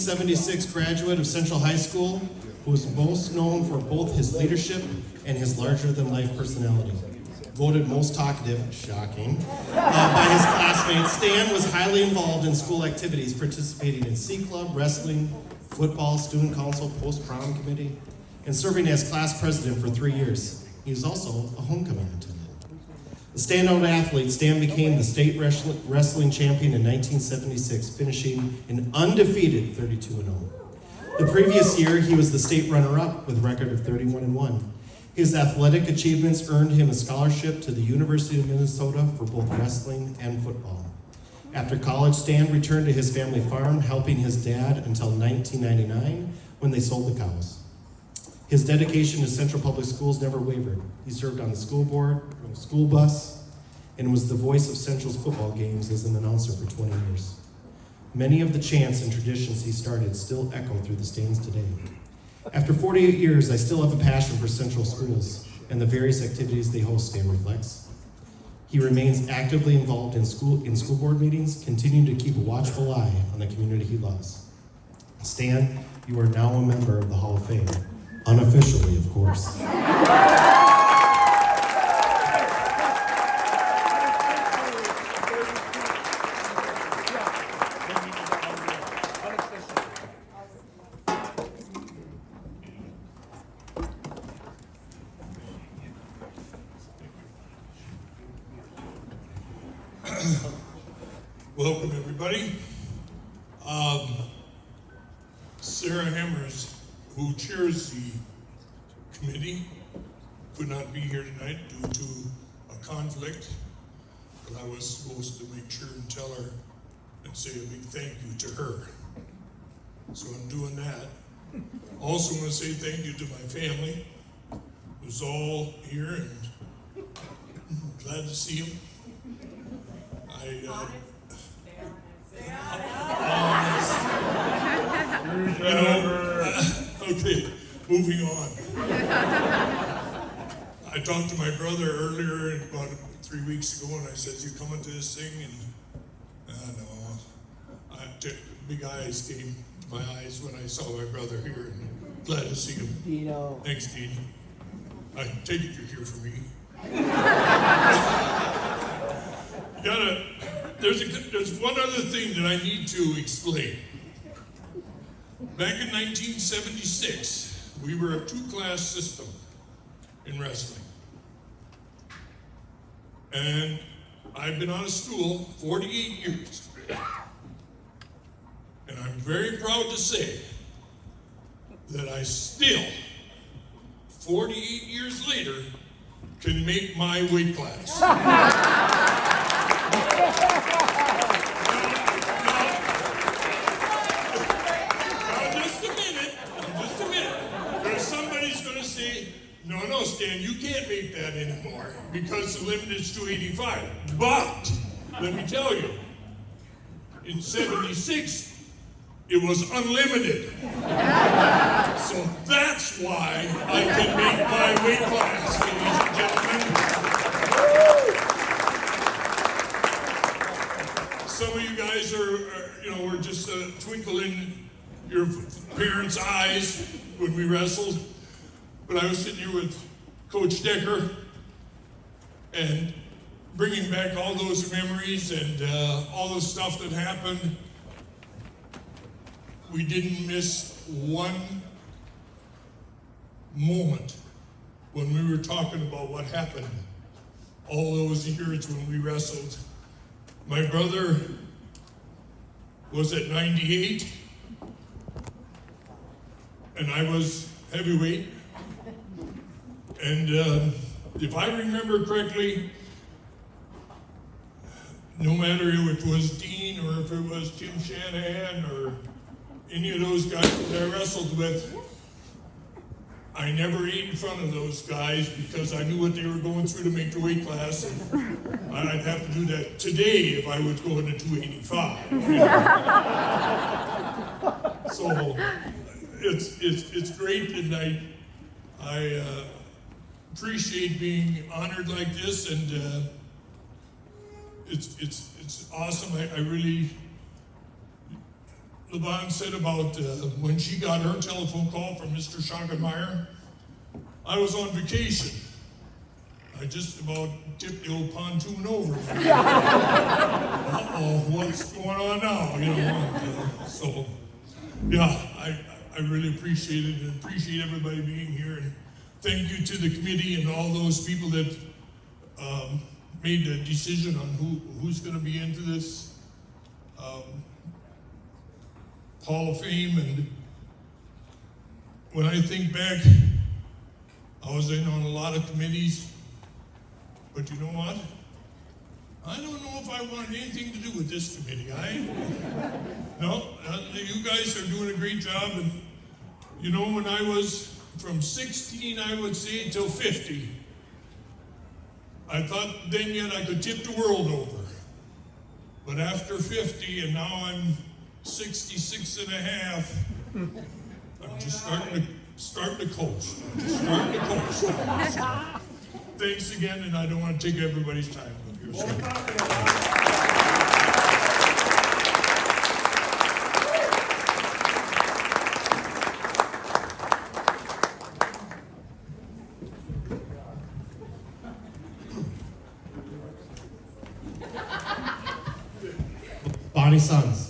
1976 graduate of Central High School, who is most known for both his leadership and his larger-than-life personality. Voted most talkative, shocking, by his classmates, Stan was highly involved in school activities, participating in C Club, wrestling, football, student council, post-prom committee, and serving as class president for 3 years. He was also a homecoming attendant. A standout athlete, Stan became the state wrestling champion in 1976, finishing an undefeated 32-0. The previous year, he was the state runner-up with a record of 31-1. His athletic achievements earned him a scholarship to the University of Minnesota for both wrestling and football. After college, Stan returned to his family farm, helping his dad until 1999, when they sold the cows. His dedication to Central Public Schools never wavered. He served on the school board, school bus, and was the voice of Central's football games as an announcer for 20 years. Many of the chants and traditions he started still echo through the stands today. After 48 years, I still have a passion for Central schools and the various activities they host, Stan reflects. He remains actively involved in school board meetings, continuing to keep a watchful eye on the community he loves. Stan, you are now a member of the Hall of Fame. Unofficially, of course. Welcome, everybody. Sarah Hammers, who chairs the committee, could not be here tonight due to a conflict, but I was supposed to make sure and tell her and say a big thank you to her. So I'm doing that. Also want to say thank you to my family, who's all here, and glad to see them. Okay, moving on. I talked to my brother earlier, about 3 weeks ago, and I said, "You coming to this thing?" And no. Big eyes came to my eyes when I saw my brother here, and glad to see him. Dino. Thanks, Dean. I take it you're here for me. There's one other thing that I need to explain. Back in 1976, we were a 2-class system in wrestling. And I've been on a stool 48 years. And I'm very proud to say that I still, 48 years later, can make my weight class. No, Stan, you can't make that anymore because the limit is 285. But, let me tell you, in 76, it was unlimited. So that's why I can make my weight class, ladies and gentlemen. Some of you guys were just a twinkle in your parents' eyes when we wrestled. But I was sitting here with Coach Decker and bringing back all those memories and all the stuff that happened. We didn't miss one moment when we were talking about what happened all those years when we wrestled. My brother was at 98, and I was heavyweight. And if I remember correctly, no matter if it was Dean or if it was Tim Shanahan or any of those guys that I wrestled with, I never ate in front of those guys because I knew what they were going through to make the weight class, and I'd have to do that today if I was going to 285. You know? So it's great, and I appreciate being honored like this, and it's awesome. I really Levon said about when she got her telephone call from Mr. Schockenmeyer. I was on vacation. I just about tipped the old pontoon over. Uh-oh, what's going on now? You know, so yeah, I really appreciate it and appreciate everybody being here. And thank you to the committee and all those people that made the decision on who's going to be into this Hall of Fame. And when I think back, I was in on a lot of committees, but you know what? I don't know if I want anything to do with this committee. You guys are doing a great job. And you know, when I was from 16, I would say, till 50, I thought then yet I could tip the world over. But after 50, and now I'm 66 and a half, I'm just starting to coast. I'm just starting to coast now. So, thanks again, and I don't want to take everybody's time up here. So. Bonnie Sons.